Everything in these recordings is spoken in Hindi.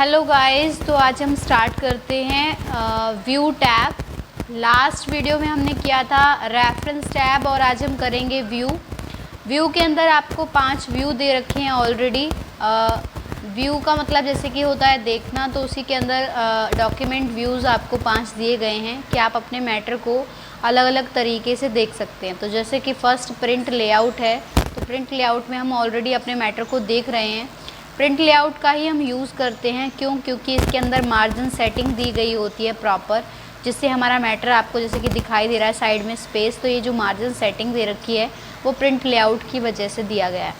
हेलो गाइस, तो आज हम स्टार्ट करते हैं व्यू टैब। लास्ट वीडियो में हमने किया था रेफरेंस टैब और आज हम करेंगे व्यू के अंदर आपको 5 व्यू दे रखे हैं ऑलरेडी। व्यू का मतलब जैसे कि होता है देखना, तो उसी के अंदर डॉक्यूमेंट व्यूज़ आपको 5 दिए गए हैं कि आप अपने मैटर को अलग अलग तरीके से देख सकते हैं। तो जैसे कि फ़र्स्ट प्रिंट लेआउट है, तो प्रिंट लेआउट में हम ऑलरेडी अपने मैटर को देख रहे हैं। प्रिंट लेआउट का ही हम यूज़ करते हैं, क्योंकि इसके अंदर मार्जिन सेटिंग दी गई होती है प्रॉपर, जिससे हमारा मैटर आपको जैसे कि दिखाई दे रहा है साइड में स्पेस। तो ये जो मार्जिन सेटिंग दे रखी है वो प्रिंट लेआउट की वजह से दिया गया है।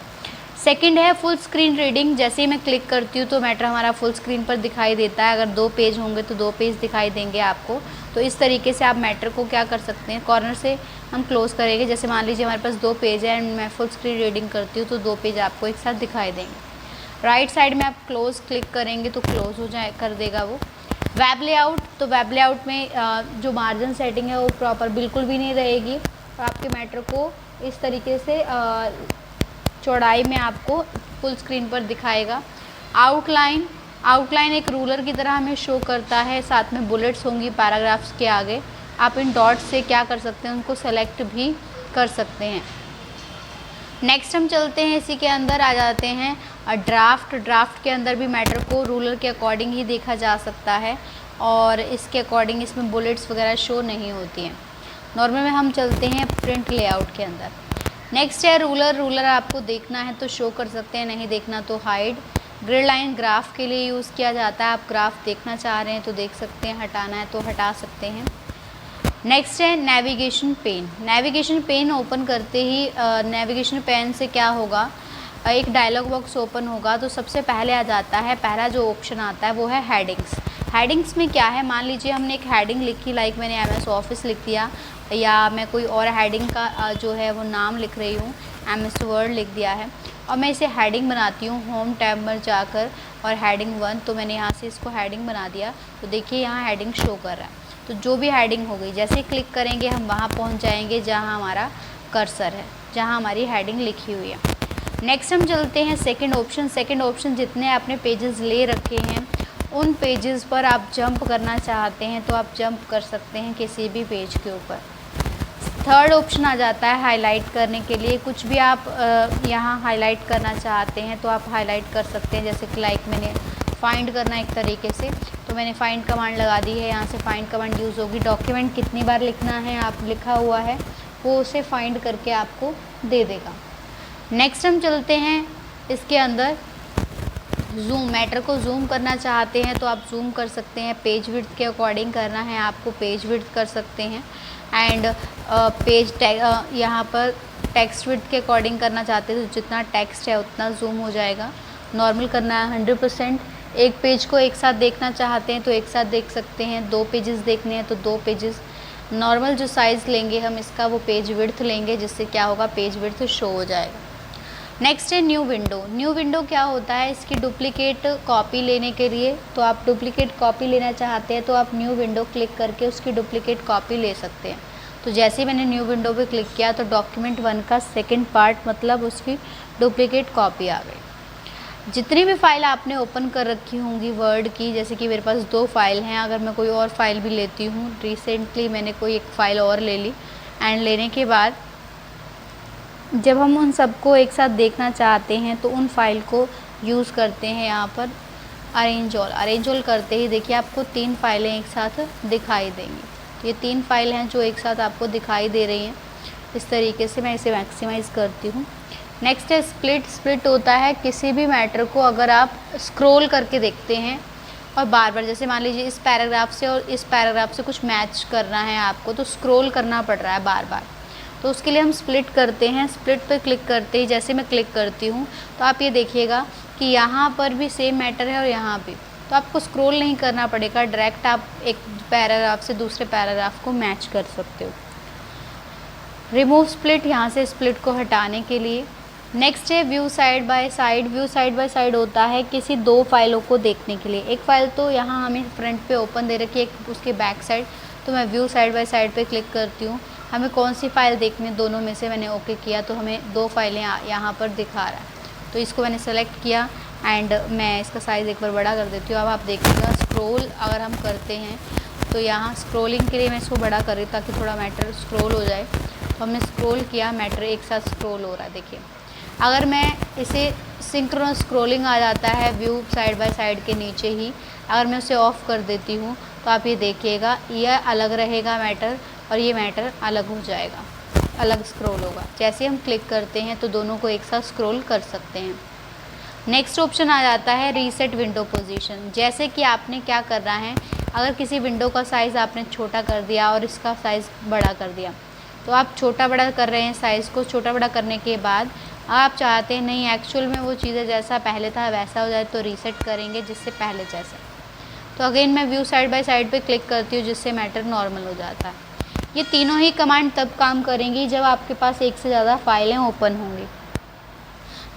सेकंड है फुल स्क्रीन रीडिंग। जैसे ही मैं क्लिक करती हूँ तो मैटर हमारा फुल स्क्रीन पर दिखाई देता है। अगर 2 पेज होंगे तो 2 पेज दिखाई देंगे आपको। तो इस तरीके से आप मैटर को क्या कर सकते हैं, कॉर्नर से हम क्लोज़ करेंगे। जैसे मान लीजिए हमारे पास 2 पेज है एंड मैं फुल स्क्रीन रीडिंग करती हूँ तो 2 पेज आपको एक साथ दिखाई देंगे। राइट साइड में आप क्लोज़ क्लिक करेंगे तो क्लोज़ हो जाए कर देगा वो। वेब लेआउट, तो वेब लेआउट में जो मार्जिन सेटिंग है वो प्रॉपर बिल्कुल भी नहीं रहेगी और आपके मैटर को इस तरीके से चौड़ाई में आपको फुल स्क्रीन पर दिखाएगा। आउटलाइन एक रूलर की तरह हमें शो करता है, साथ में बुलेट्स होंगी पैराग्राफ्स के आगे। आप इन डॉट्स से क्या कर सकते हैं, उनको सेलेक्ट भी कर सकते हैं। नेक्स्ट हम चलते हैं, इसी के अंदर आ जाते हैं ड्राफ्ट के अंदर भी मैटर को रूलर के अकॉर्डिंग ही देखा जा सकता है और इसके अकॉर्डिंग इसमें बुलेट्स वगैरह शो नहीं होती हैं। नॉर्मल में हम चलते हैं प्रिंट लेआउट के अंदर। नेक्स्ट है रूलर आपको देखना है तो शो कर सकते हैं, नहीं देखना तो हाइड। ग्रिड लाइन ग्राफ के लिए यूज़ किया जाता है। आप ग्राफ देखना चाह रहे हैं तो देख सकते हैं, हटाना है तो हटा सकते हैं। नेक्स्ट है navigation pane. Navigation pane open करते ही नेविगेशन पेन से क्या होगा, एक डायलॉग बॉक्स ओपन होगा। तो सबसे पहले आ जाता है, पहला जो ऑप्शन आता है वो है हेडिंग्स। हेडिंग्स में क्या है, मान लीजिए हमने एक हेडिंग लिखी, लाइक मैंने MS ऑफिस लिख दिया, या मैं कोई और हेडिंग का जो है वो नाम लिख रही हूँ, MS वर्ड लिख दिया है और मैं इसे हेडिंग बनाती हूँ होम टैब में जाकर और हेडिंग 1। तो मैंने यहाँ से इसको हेडिंग बना दिया, तो देखिए यहाँ हेडिंग शो कर रहा है। तो जो भी हेडिंग हो गई, जैसे क्लिक करेंगे हम वहाँ पहुँच जाएंगे जहाँ हमारा कर्सर है, जहाँ हमारी हेडिंग लिखी हुई है। नेक्स्ट हम चलते हैं सेकंड ऑप्शन जितने आपने पेजेस ले रखे हैं उन पेजेस पर आप जंप करना चाहते हैं तो आप जंप कर सकते हैं किसी भी पेज के ऊपर। थर्ड ऑप्शन आ जाता है हाईलाइट करने के लिए। कुछ भी आप यहाँ हाईलाइट करना चाहते हैं तो आप हाईलाइट कर सकते हैं। जैसे कि लाइक मैंने फाइंड करना एक तरीके से, तो मैंने फाइंड कमांड लगा दी है। यहाँ से फाइंड कमांड यूज़ होगी। डॉक्यूमेंट कितनी बार लिखना है आप लिखा हुआ है वो उसे फाइंड करके आपको दे देगा। नेक्स्ट हम चलते हैं इसके अंदर जूम। मैटर को जूम करना चाहते हैं तो आप जूम कर सकते हैं। पेज विड्थ के अकॉर्डिंग करना है आपको, पेज विड्थ कर सकते हैं। एंड यहाँ पर टेक्स्ट विड्थ के अकॉर्डिंग करना चाहते हैं तो जितना टेक्स्ट है उतना जूम हो जाएगा। नॉर्मल करना है 100%। एक पेज को एक साथ देखना चाहते हैं तो एक साथ देख सकते हैं। 2 पेजेस देखने हैं तो 2 पेजेस। नॉर्मल जो साइज़ लेंगे हम इसका वो पेज विड्थ लेंगे, जिससे क्या होगा पेज विड्थ शो हो जाएगा। नेक्स्ट है न्यू विंडो क्या होता है, इसकी डुप्लीकेट कॉपी लेने के लिए। तो आप डुप्लीकेट कॉपी लेना चाहते हैं तो आप न्यू विंडो क्लिक करके उसकी डुप्लीकेट कॉपी ले सकते हैं। तो जैसे ही मैंने न्यू विंडो पे क्लिक किया तो डॉक्यूमेंट 1 का सेकंड पार्ट मतलब उसकी डुप्लीकेट कॉपी आ गई। जितनी भी फाइल आपने ओपन कर रखी होंगी वर्ड की, जैसे कि मेरे पास 2 फाइल हैं, अगर मैं कोई और फाइल भी लेती हूँ, रिसेंटली मैंने कोई एक फ़ाइल और ले ली एंड लेने के बाद जब हम उन सबको एक साथ देखना चाहते हैं तो उन फाइल को यूज़ करते हैं यहाँ पर अरेंज ऑल करते ही देखिए आपको 3 फाइलें एक साथ दिखाई देंगी। ये 3 फाइल हैं जो एक साथ आपको दिखाई दे रही हैं। इस तरीके से मैं इसे मैक्सिमाइज़ करती हूँ। नेक्स्ट है स्प्लिट होता है किसी भी मैटर को अगर आप स्क्रॉल करके देखते हैं और बार बार, जैसे मान लीजिए इस पैराग्राफ से और इस पैराग्राफ से कुछ मैच करना है आपको तो स्क्रॉल करना पड़ रहा है बार बार, तो उसके लिए हम स्प्लिट करते हैं। स्प्लिट पे क्लिक करते ही जैसे मैं क्लिक करती हूँ तो आप ये देखिएगा कि यहाँ पर भी सेम मैटर है और यहाँ भी, तो आपको स्क्रॉल नहीं करना पड़ेगा, डायरेक्ट आप एक पैराग्राफ से दूसरे पैराग्राफ को मैच कर सकते हो। रिमूव स्प्लिट, यहाँ से स्प्लिट को हटाने के लिए। नेक्स्ट है व्यू साइड बाय साइड होता है किसी 2 फाइलों को देखने के लिए। एक फ़ाइल तो यहाँ हमें फ्रंट पे ओपन दे रखी है, एक उसके बैक साइड, तो मैं व्यू साइड बाय साइड पे क्लिक करती हूँ। हमें कौन सी फ़ाइल देखनी है, दोनों में से मैंने ओके किया तो हमें 2 फाइलें यहाँ पर दिखा रहा है। तो इसको मैंने सेलेक्ट किया एंड मैं इसका साइज़ एक बार बड़ा कर देती हूँ। अब आप देखिएगा स्क्रॉल अगर हम करते हैं तो यहाँ स्क्रॉलिंग के लिए मैं इसको बड़ा कर रही हूँ ताकि थोड़ा मैटर स्क्रॉल हो जाए। तो हमने स्क्रॉल किया, मैटर एक साथ स्क्रॉल हो रहा है। देखिए अगर मैं इसे सिंक्रोनस स्क्रॉलिंग आ जाता है व्यू साइड बाय साइड के नीचे ही, अगर मैं उसे ऑफ़ कर देती हूँ तो आप ये देखिएगा यह अलग रहेगा मैटर और ये मैटर अलग हो जाएगा, अलग स्क्रॉल होगा। जैसे हम क्लिक करते हैं तो दोनों को एक साथ स्क्रॉल कर सकते हैं। नेक्स्ट ऑप्शन आ जाता है रीसेट विंडो पोजीशन। जैसे कि आपने क्या करना है, अगर किसी विंडो का साइज़ आपने छोटा कर दिया और इसका साइज़ बड़ा कर दिया, तो आप छोटा बड़ा कर रहे हैं, साइज़ को छोटा बड़ा करने के बाद आप चाहते हैं नहीं एक्चुअल में वो चीज़ें जैसा पहले था वैसा हो जाए, तो रीसेट करेंगे जिससे पहले जैसा। तो अगेन मैं व्यू साइड बाय साइड पे क्लिक करती हूँ जिससे मैटर नॉर्मल हो जाता है। ये तीनों ही कमांड तब काम करेंगी जब आपके पास एक से ज़्यादा फाइलें ओपन होंगी।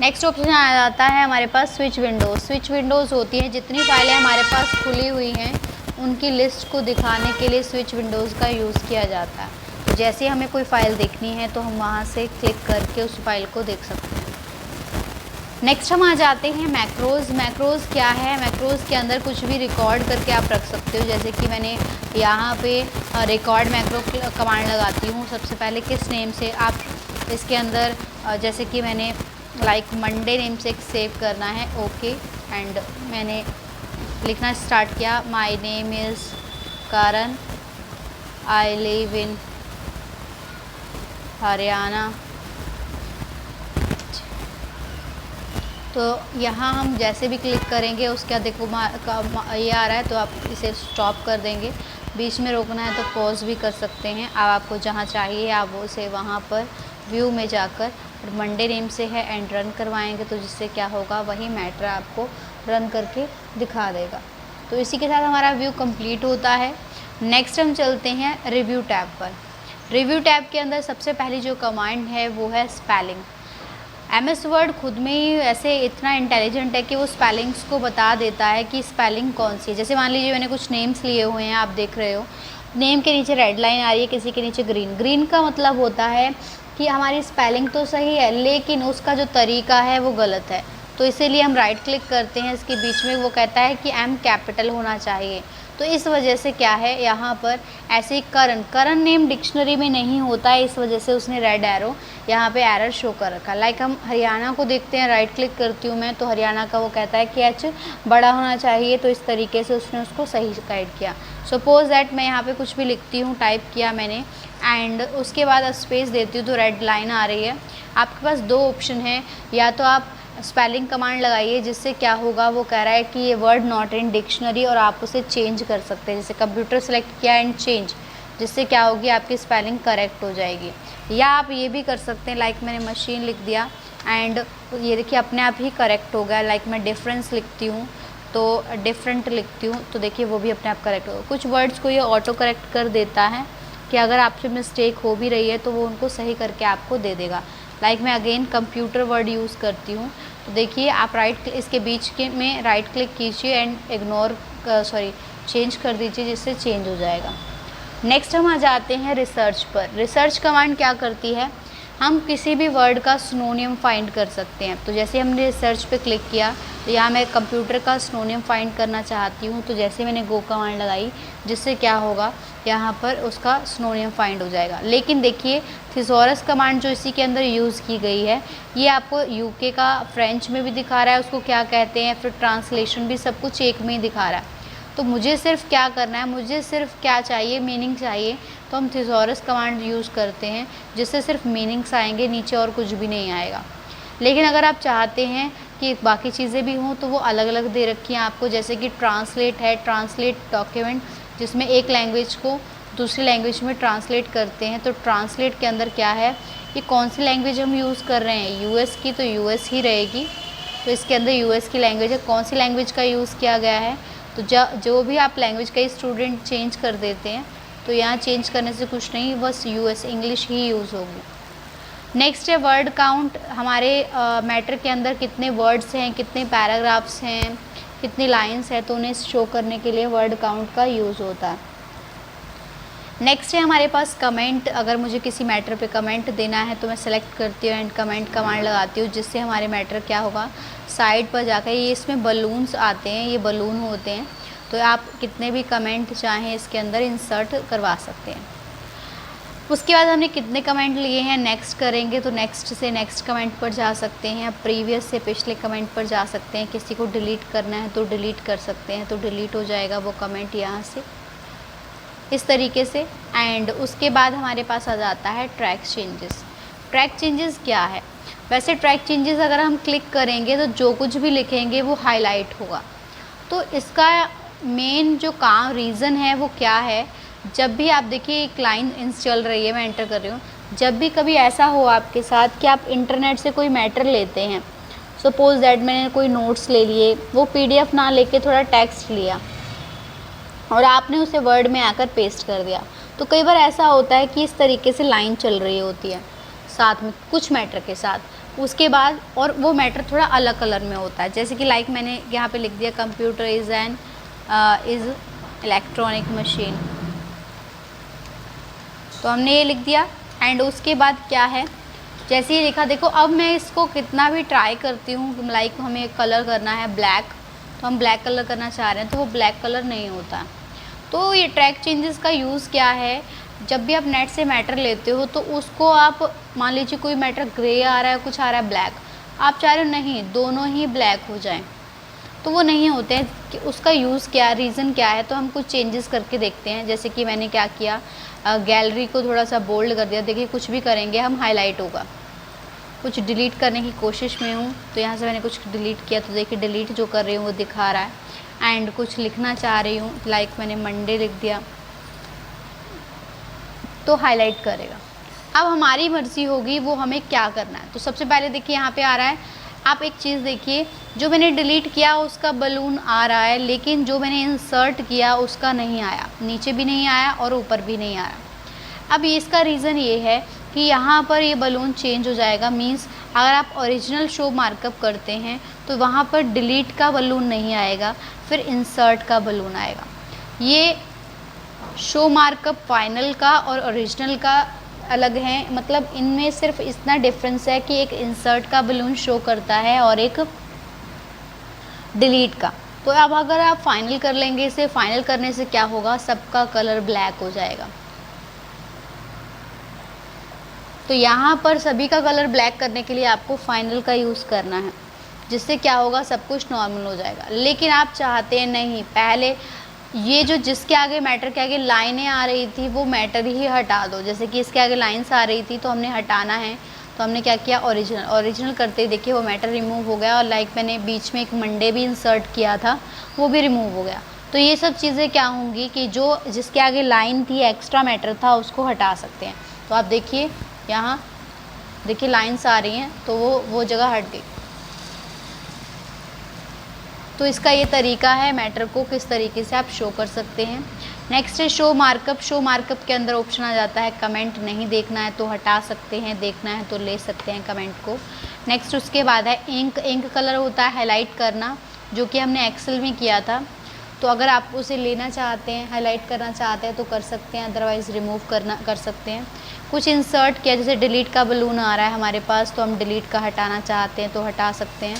नेक्स्ट ऑप्शन आ जाता है हमारे पास स्विच विंडोज़। स्विच विंडोज़ होती हैं जितनी फाइलें हमारे पास खुली हुई हैं उनकी लिस्ट को दिखाने के लिए स्विच विंडोज़ का यूज़ किया जाता है। तो जैसे हमें कोई फ़ाइल देखनी है तो हम वहाँ से क्लिक करके उस फाइल को देख सकते हैं। नेक्स्ट हम आ जाते हैं मैक्रोज़। मैक्रोज़ क्या है, मैक्रोज़ के अंदर कुछ भी रिकॉर्ड करके आप रख सकते हो। जैसे कि मैंने यहाँ पे रिकॉर्ड मैक्रो कमांड लगाती हूँ। सबसे पहले किस नेम से आप इसके अंदर जैसे कि मैंने लाइक मंडे नेम से सेव करना है, ओके। एंड मैंने लिखना स्टार्ट किया, my name is Karan, I live in Haryana. तो यहाँ हम जैसे भी क्लिक करेंगे उसके बाद देखो ये आ रहा है तो आप इसे स्टॉप कर देंगे। बीच में रोकना है तो पॉज भी कर सकते हैं। अब आपको जहाँ चाहिए आप वो से वहाँ पर व्यू में जाकर मंडे नेम से है एंड रन करवाएंगे, तो जिससे क्या होगा वही मैटर आपको रन करके दिखा देगा। तो इसी के साथ हमारा व्यू कंप्लीट होता है। नेक्स्ट हम चलते हैं रिव्यू टैब पर। रिव्यू टैब के अंदर सबसे पहली जो कमांड है वो है स्पेलिंग। MS वर्ड खुद में ही ऐसे इतना इंटेलिजेंट है कि वो स्पेलिंग्स को बता देता है कि स्पेलिंग कौन सी है। जैसे मान लीजिए मैंने कुछ नेम्स लिए हुए हैं, आप देख रहे हो नेम के नीचे रेड लाइन आ रही है, किसी के नीचे ग्रीन। ग्रीन का मतलब होता है कि हमारी स्पेलिंग तो सही है लेकिन उसका जो तरीका है वो गलत है। तो इसीलिए हम राइट क्लिक करते हैं, इसके बीच में वो कहता है कि M कैपिटल होना चाहिए। तो इस वजह से क्या है यहाँ पर ऐसे करण नेम डिक्शनरी में नहीं होता है, इस वजह से उसने रेड एरो यहाँ पे एरर शो कर रखा। लाइक हम हरियाणा को देखते हैं, राइट क्लिक करती हूँ मैं तो हरियाणा का वो कहता है कि H बड़ा होना चाहिए, तो इस तरीके से उसने उसको सही गाइड किया। सपोज दैट मैं यहाँ पे कुछ भी लिखती हूँ, टाइप किया मैंने एंड उसके बाद स्पेस देती हूँ तो रेड लाइन आ रही है। आपके पास दो ऑप्शन है, या तो आप स्पेलिंग कमांड लगाइए जिससे क्या होगा, वो कह रहा है कि ये वर्ड नॉट इन डिक्शनरी और आप उसे चेंज कर सकते हैं। जैसे कंप्यूटर सेलेक्ट किया एंड चेंज, जिससे क्या होगी आपकी स्पेलिंग करेक्ट हो जाएगी। या आप ये भी कर सकते हैं, लाइक मैंने मशीन लिख दिया एंड ये देखिए अपने आप ही करेक्ट हो गया। लाइक मैं डिफरेंस लिखती हूँ तो डिफरेंट लिखती हूँ तो देखिए वो भी अपने आप करेक्ट होगा। कुछ वर्ड्स को ये ऑटो करेक्ट कर देता है कि अगर आपसे मिस्टेक हो भी रही है तो वो उनको सही करके आपको दे देगा। लाइक मैं अगेन कंप्यूटर वर्ड यूज़ करती हूँ तो देखिए आप इसके बीच के में राइट क्लिक कीजिए एंड चेंज कर दीजिए जिससे चेंज हो जाएगा। नेक्स्ट हम आ जाते हैं रिसर्च पर। रिसर्च कमांड क्या करती है, हम किसी भी वर्ड का सिनोनिम फाइंड कर सकते हैं। तो जैसे हमने रिसर्च पे क्लिक किया तो यहाँ मैं कंप्यूटर का सिनोनिम फाइंड करना चाहती हूँ, तो जैसे मैंने गो कमांड लगाई जिससे क्या होगा यहाँ पर उसका सिनोनिम फाइंड हो जाएगा। लेकिन देखिए थिसॉरस कमांड जो इसी के अंदर यूज़ की गई है ये आपको यूके का फ्रेंच में भी दिखा रहा है उसको क्या कहते हैं, फिर ट्रांसलेशन भी सब कुछ एक में ही दिखा रहा है। तो मुझे सिर्फ क्या करना है, मुझे सिर्फ क्या चाहिए, मीनिंग चाहिए, तो हम थिसॉरस कमांड यूज़ करते हैं जिससे सिर्फ मीनिंग्स आएंगे, नीचे और कुछ भी नहीं आएगा। लेकिन अगर आप चाहते हैं कि बाकी चीज़ें भी हों तो वो अलग अलग दे रखी हैं आपको। जैसे कि ट्रांसलेट है, ट्रांसलेट डॉक्यूमेंट जिसमें एक लैंग्वेज को दूसरी लैंग्वेज में ट्रांसलेट करते हैं। तो ट्रांसलेट के अंदर क्या है कि कौन सी लैंग्वेज हम यूज़ कर रहे हैं, यूएस की तो यूएस ही रहेगी, तो इसके अंदर यूएस की लैंग्वेज है। कौन सी लैंग्वेज का यूज़ किया गया है, तो जो भी आप लैंग्वेज का स्टूडेंट चेंज कर देते हैं तो यहाँ चेंज करने से कुछ नहीं, बस यूएस इंग्लिश ही यूज़ होगी। नेक्स्ट है वर्ड काउंट। हमारे मैटर के अंदर कितने वर्ड्स हैं, कितने पैराग्राफ्स हैं, कितनी लाइंस है, तो उन्हें शो करने के लिए वर्ड काउंट का यूज़ होता है। नेक्स्ट है हमारे पास कमेंट। अगर मुझे किसी मैटर पे कमेंट देना है तो मैं सेलेक्ट करती हूँ एंड कमेंट कमांड लगाती हूँ, जिससे हमारे मैटर क्या होगा, साइड पर जाकर ये इसमें बलून्स आते हैं, ये बलून होते हैं, तो आप कितने भी कमेंट चाहें इसके अंदर इंसर्ट करवा सकते हैं। उसके बाद हमने कितने कमेंट लिए हैं नेक्स्ट करेंगे, तो नेक्स्ट से नेक्स्ट कमेंट पर जा सकते हैं, प्रीवियस से पिछले कमेंट पर जा सकते हैं। किसी को डिलीट करना है तो डिलीट कर सकते हैं, तो डिलीट हो जाएगा वो कमेंट यहाँ से इस तरीके से। एंड उसके बाद हमारे पास आ जाता है ट्रैक चेंजेस। ट्रैक चेंजेस क्या है? वैसे ट्रैक चेंजेस अगर हम क्लिक करेंगे तो जो कुछ भी लिखेंगे वो हाईलाइट होगा। तो इसका मेन जो काम रीज़न है वो क्या है, जब भी आप देखिए एक लाइन चल रही है, मैं एंटर कर रही हूँ, जब भी कभी ऐसा हो आपके साथ कि आप इंटरनेट से कोई मैटर लेते हैं, सपोज दैट मैंने कोई नोट्स ले लिए, वो पीडीएफ ना लेके थोड़ा टेक्स्ट लिया और आपने उसे वर्ड में आकर पेस्ट कर दिया, तो कई बार ऐसा होता है कि इस तरीके से लाइन चल रही होती है साथ में कुछ मैटर के साथ, उसके बाद और वो मैटर थोड़ा अलग कलर में होता है। जैसे कि लाइक मैंने यहाँ पे लिख दिया कंप्यूटर इज़ इलेक्ट्रॉनिक मशीन, तो हमने ये लिख दिया। एंड उसके बाद क्या है, जैसे ही लिखा, देखो अब मैं इसको कितना भी ट्राई करती हूँ, लाइक हमें कलर करना है ब्लैक, तो हम ब्लैक कलर करना चाह रहे हैं तो वो ब्लैक कलर नहीं होता। तो ये ट्रैक चेंजेस का यूज़ क्या है, जब भी आप नेट से मैटर लेते हो तो उसको आप मान लीजिए कोई मैटर ग्रे आ रहा है, कुछ आ रहा है ब्लैक, आप चाह रहे हो नहीं दोनों ही ब्लैक हो जाएं, तो वो नहीं होते हैं। कि उसका यूज़ क्या, रीज़न क्या है, तो हम कुछ चेंजेस करके देखते हैं। जैसे कि मैंने क्या किया, गैलरी को थोड़ा सा बोल्ड कर दिया। देखिए कुछ भी करेंगे हम हाईलाइट होगा। कुछ डिलीट करने की कोशिश में हूँ तो यहाँ से मैंने कुछ डिलीट किया, तो देखिए डिलीट जो कर रही हूँ वो दिखा रहा है। एंड कुछ लिखना चाह रही हूँ, लाइक मैंने मंडे लिख दिया तो हाईलाइट करेगा। अब हमारी मर्ज़ी होगी वो हमें क्या करना है। तो सबसे पहले देखिए यहाँ पे आ रहा है, आप एक चीज़ देखिए, जो मैंने डिलीट किया उसका बलून आ रहा है, लेकिन जो मैंने इंसर्ट किया उसका नहीं आया, नीचे भी नहीं आया और ऊपर भी नहीं आया। अब इसका रीज़न ये है कि यहाँ पर ये बलून चेंज हो जाएगा। मींस अगर आप ओरिजिनल शो मार्कअप करते हैं तो वहाँ पर डिलीट का बलून नहीं आएगा, फिर इंसर्ट का बलून आएगा। ये शो मार्कअप फाइनल का और ओरिजिनल का अलग है, मतलब इनमें सिर्फ इतना डिफरेंस है कि एक इंसर्ट का बलून शो करता है और एक डिलीट का। तो अब अगर आप फाइनल कर लेंगे, इसे फाइनल करने से क्या होगा, सबका कलर ब्लैक हो जाएगा। तो यहाँ पर सभी का कलर ब्लैक करने के लिए आपको फाइनल का यूज़ करना है, जिससे क्या होगा, सब कुछ नॉर्मल हो जाएगा। लेकिन आप चाहते हैं नहीं, पहले ये जो जिसके आगे मैटर के आगे लाइनें आ रही थी वो मैटर ही हटा दो। जैसे कि इसके आगे लाइन्स आ रही थी तो हमने हटाना है, तो हमने क्या किया, ओरिजिनल करते ही देखिए वो मैटर रिमूव हो गया। और लाइक मैंने बीच में एक मंडे भी इंसर्ट किया था, वो भी रिमूव हो गया। तो ये सब चीज़ें क्या होंगी कि जो जिसके आगे लाइन थी, एक्स्ट्रा मैटर था, उसको हटा सकते हैं। तो आप देखिए यहाँ देखिए लाइन्स आ रही हैं तो वो जगह हट गई। तो इसका ये तरीका है मैटर को किस तरीके से आप शो कर सकते हैं। नेक्स्ट है शो मार्कअप। शो मार्कअप के अंदर ऑप्शन आ जाता है कमेंट नहीं देखना है तो हटा सकते हैं, देखना है तो ले सकते हैं कमेंट को। नेक्स्ट उसके बाद है इंक कलर होता है हाईलाइट करना, जो कि हमने एक्सेल में किया था। तो अगर आप उसे लेना चाहते हैं, हाईलाइट करना चाहते हैं तो कर सकते हैं, अदरवाइज़ रिमूव कर सकते हैं। कुछ इंसर्ट किया, जैसे डिलीट का बलून आ रहा है हमारे पास, तो हम डिलीट का हटाना चाहते हैं तो हटा सकते हैं,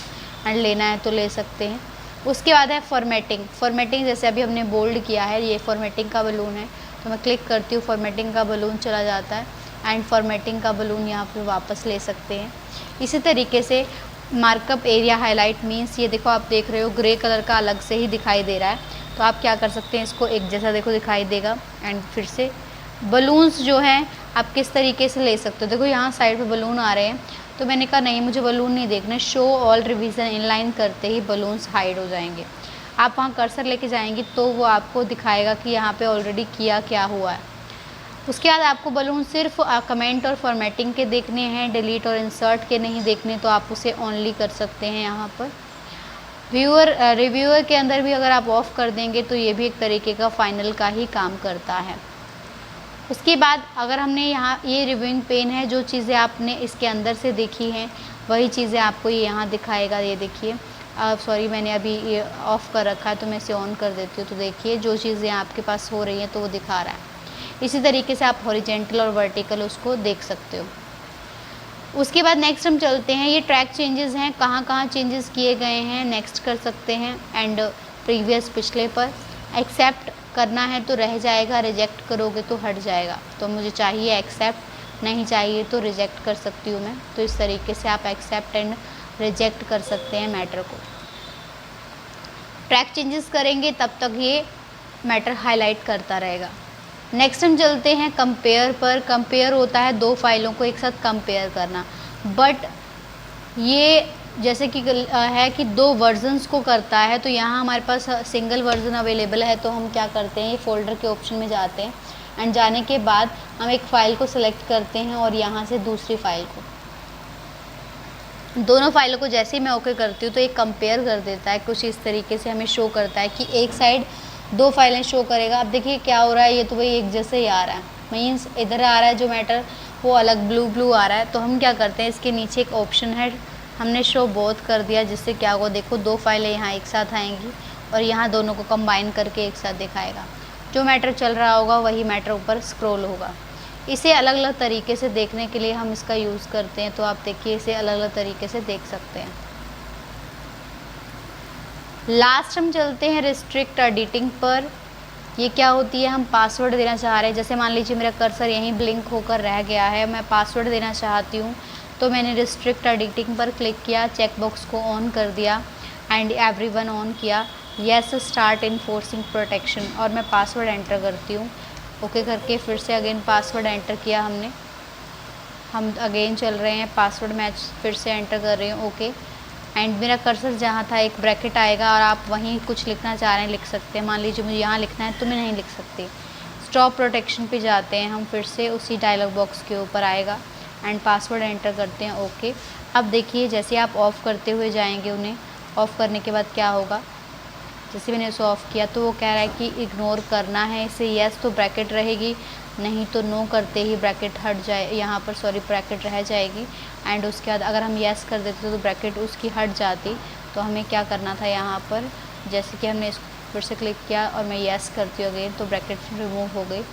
एंड लेना है तो ले सकते हैं। उसके बाद है फॉर्मेटिंग, जैसे अभी हमने बोल्ड किया है, ये फॉर्मेटिंग का बलून है, तो मैं क्लिक करती हूँ, फॉर्मेटिंग का बलून चला जाता है, एंड फॉर्मेटिंग का बलून यहाँ पर वापस ले सकते हैं। इसी तरीके से मार्कअप एरिया हाईलाइट मीन्स ये देखो, आप देख रहे हो ग्रे कलर का अलग से ही दिखाई दे रहा है, तो आप क्या कर सकते हैं, इसको एक जैसा देखो दिखाई देगा। एंड फिर से बलून्स जो हैं आप किस तरीके से ले सकते हो, देखो यहाँ साइड पे बलून आ रहे हैं, तो मैंने कहा नहीं मुझे बलून नहीं देखने, शो ऑल रिवीजन इनलाइन करते ही बलून्स हाइड हो जाएंगे। आप वहाँ कर्सर लेके जाएंगी तो वो आपको दिखाएगा कि यहाँ पे ऑलरेडी किया क्या हुआ है। उसके बाद आपको बलून सिर्फ कमेंट और फॉर्मेटिंग के देखने हैं, डिलीट और इंसर्ट के नहीं देखने, तो आप उसे ऑनली कर सकते हैं यहाँ पर। रिव्यूअर के अंदर भी अगर आप ऑफ़ कर देंगे तो ये भी एक तरीके का फाइनल का ही काम करता है। उसके बाद अगर हमने यहाँ ये रिव्यूइंग पेन है, जो चीज़ें आपने इसके अंदर से देखी हैं वही चीज़ें आपको ये यहाँ दिखाएगा। ये देखिए, सॉरी मैंने अभी ये ऑफ़ कर रखा है तो मैं इसे ऑन कर देती हूँ, तो देखिए जो चीज़ें आपके पास हो रही हैं तो वो दिखा रहा है। इसी तरीके से आप हॉरिजेंटल और वर्टिकल उसको देख सकते हो। उसके बाद नेक्स्ट हम चलते हैं, ये ट्रैक चेंजेस हैं, कहाँ कहाँ चेंजेस किए गए हैं नेक्स्ट कर सकते हैं। एंड प्रीवियस पिछले पर एक्सेप्ट करना है तो रह जाएगा, रिजेक्ट करोगे तो हट जाएगा। तो मुझे चाहिए एक्सेप्ट, नहीं चाहिए तो रिजेक्ट कर सकती हूँ मैं। तो इस तरीके से आप एक्सेप्ट एंड रिजेक्ट कर सकते हैं मैटर को। ट्रैक चेंजेस करेंगे तब तक ये मैटर हाईलाइट करता रहेगा। नेक्स्ट हम चलते हैं कंपेयर पर। कंपेयर होता है दो फाइलों को एक साथ कंपेयर करना, बट ये जैसे कि है कि दो वर्जन्स को करता है। तो यहाँ हमारे पास सिंगल वर्जन अवेलेबल है, तो हम क्या करते हैं, ये फोल्डर के ऑप्शन में जाते हैं एंड जाने के बाद हम एक फ़ाइल को सिलेक्ट करते हैं और यहाँ से दूसरी फाइल को, दोनों फाइलों को जैसे ही मैं ओके करती हूँ तो ये कंपेयर कर देता है। कुछ इस तरीके से हमें शो करता है कि एक साइड दो फाइलें शो करेगा। अब देखिए क्या हो रहा है, ये तो वही एक जैसे ही आ रहा है, मीन्स इधर आ रहा है जो मैटर वो अलग ब्लू आ रहा है। तो हम क्या करते हैं, इसके नीचे एक ऑप्शन है, हमने शो बोथ कर दिया, जिससे क्या होगा, देखो दो फाइलें यहाँ एक साथ आएंगी और यहाँ दोनों को कंबाइन करके एक साथ दिखाएगा। जो मैटर चल रहा होगा वही मैटर ऊपर स्क्रॉल होगा। इसे अलग अलग तरीके से देखने के लिए हम इसका यूज़ करते हैं। तो आप देखिए इसे अलग अलग तरीके से देख सकते हैं। लास्ट हम चलते हैं रिस्ट्रिक्ट एडिटिंग पर। ये क्या होती है, हम पासवर्ड देना चाह रहे हैं। जैसे मान लीजिए मेरा कर्सर यहीं ब्लिंक होकर रह गया है, मैं पासवर्ड देना चाहती हूँ, तो मैंने रिस्ट्रिक्ट एडिटिंग पर क्लिक किया, चेकबॉक्स को ऑन कर दिया एंड एवरीवन ऑन किया, येस स्टार्ट इन्फोर्सिंग प्रोटेक्शन, और मैं पासवर्ड एंटर करती हूँ। ओके करके फिर से अगेन पासवर्ड एंटर किया हमने, हम अगेन चल रहे हैं, पासवर्ड मैच फिर से एंटर कर रही हूँ, ओके। एंड मेरा कर्सर जहाँ था एक ब्रैकेट आएगा और आप वहीं कुछ लिखना चाह रहे हैं लिख सकते हैं। मान लीजिए मुझे यहाँ लिखना है तो मैं नहीं लिख सकती। स्टॉप प्रोटेक्शन पे जाते हैं हम, फिर से उसी डायलॉग बॉक्स के ऊपर आएगा एंड पासवर्ड एंटर करते हैं, ओके। अब देखिए जैसे आप ऑफ़ करते हुए जाएंगे उन्हें, ऑफ़ करने के बाद क्या होगा, जैसे मैंने उसे ऑफ़ किया तो वो कह रहा है कि इग्नोर करना है इसे, येस तो ब्रैकेट रहेगी, नहीं तो नो करते ही ब्रैकेट हट जाए, यहाँ पर सॉरी ब्रैकेट रह जाएगी। एंड उसके बाद अगर हम येस कर देते तो ब्रैकेट उसकी हट जाती। तो हमें क्या करना था, यहाँ पर जैसे कि हमने इसको फिर से क्लिक किया और मैं येस करती हूँ अगेन, तो ब्रैकेट रिमूव हो गई।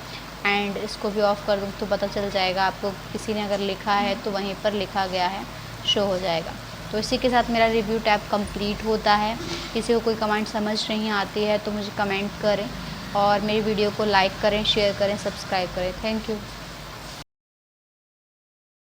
एंड इसको भी ऑफ़ कर दूँ तो पता चल जाएगा आपको, किसी ने अगर लिखा है तो वहीं पर लिखा गया है शो हो जाएगा। तो इसी के साथ मेरा रिव्यू टैब कंप्लीट होता है। किसी को कोई कमेंट समझ नहीं आती है तो मुझे कमेंट करें और मेरी वीडियो को लाइक करें, शेयर करें, सब्सक्राइब करें। Thank you.